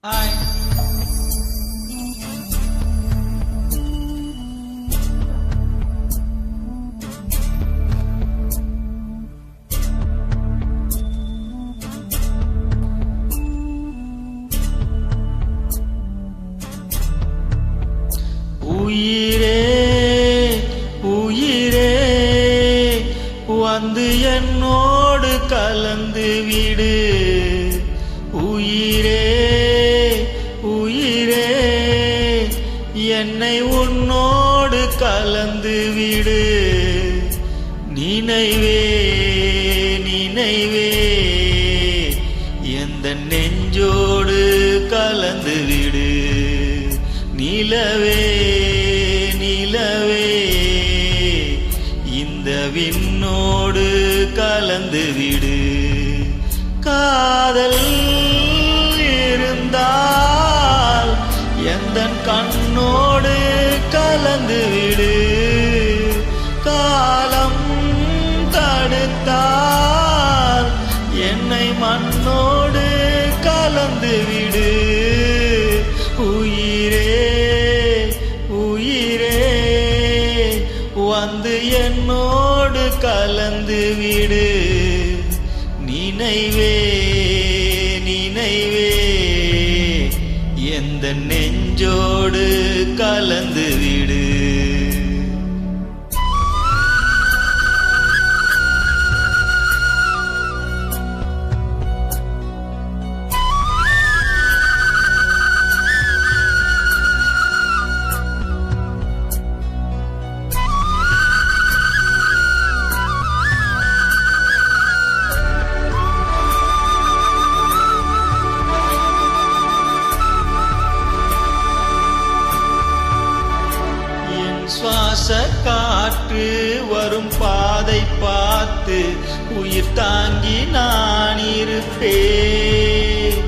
Hi. உயிரே உயிரே வந்து என்னோடு கலந்து விடு. உயிரே உயிரே என்னை உன்னோடு கலந்து விடு. நினைவே நினைவே எந்த நெஞ்சோடு கலந்து விடு. நிலவே நிலவே இந்த விண்ணோடு கலந்து விடு. காதல் இருந்தால் எந்தன் கண்ணோடு கலந்து விடு. காலம் தடுத்தால் என்னை மண்ணோடு கலந்து விடு. உயிரே உயிரே வந்து என்னோடு கலந்து விடு. நினைவே நினைவே எந்த நெஞ்சோடு கலந்து விடு. சுவாச காற்று வரும் பாதை பார்த்து உயிர் தாங்கி நான் இருப்பேன்.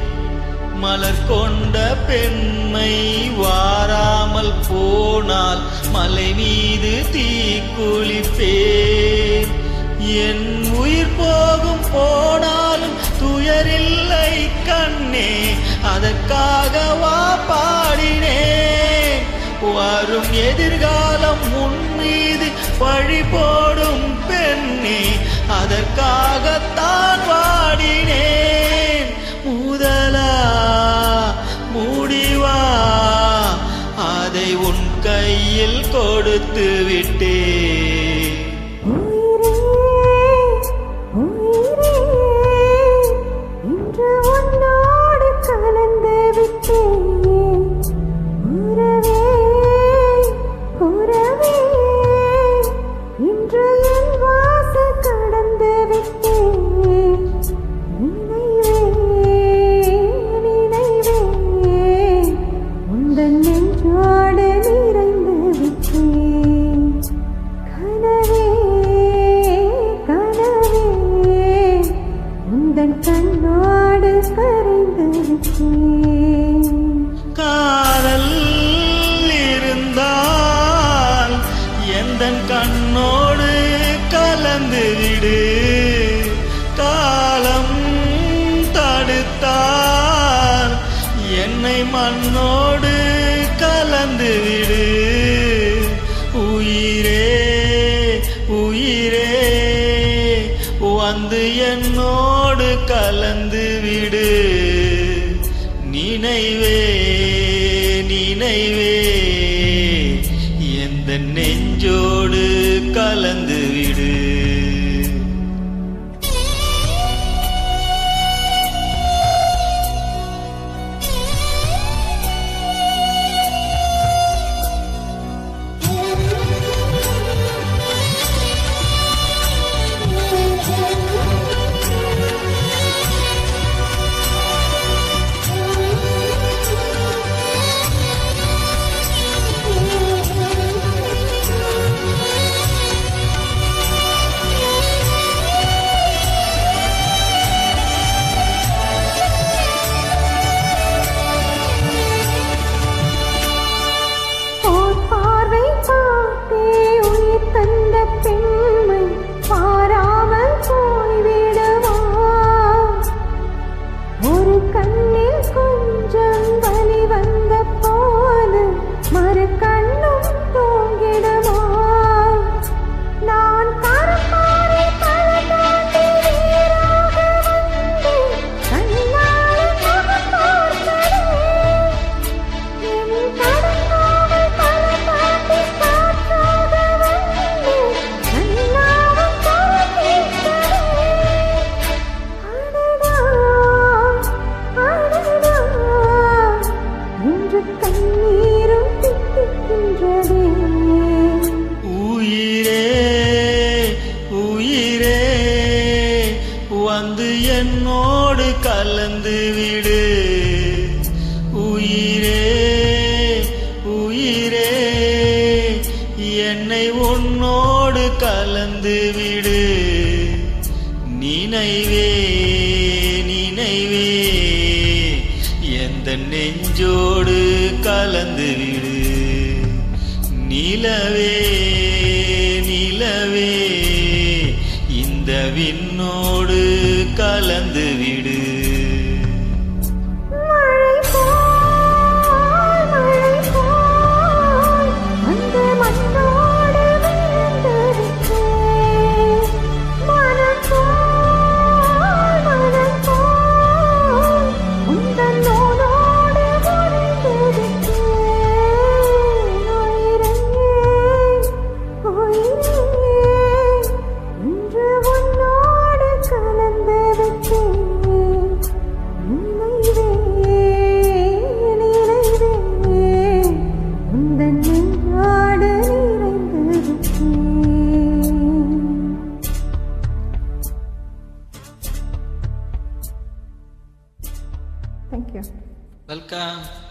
மலர் கொண்ட பெண்மை வாராமல் போனால் மலை மீது தீக்குளிப்பேன். என் உயிர் போகும் போனாலும் துயரில்லை கண்ணே, அதற்காகவா பாடினேன். வரும் எதிர்காலம் உன் மீது பழி போடும் பெண்ணே, அதற்காகத்தான் வாடினேன். முதலா முடிவா அதை உன் கையில் கொடுத்து விட்டேன். காதல் இருந்தால் எந்தன் கண்ணோடு கலந்து விடு. காலம் தடுத்தால் என்னை மண்ணோடு கலந்து விடு. உயிரே உயிரே வந்து என்னோடு கலந்து விடு. நினைவே நினைவே எந்த நெஞ்சோடு கலந்து விடு. நெஞ்சோடு கலந்து விடு. நிலவே நிலவே இந்த விண்ணோடு கலந்து விடு. Thank you. Welcome.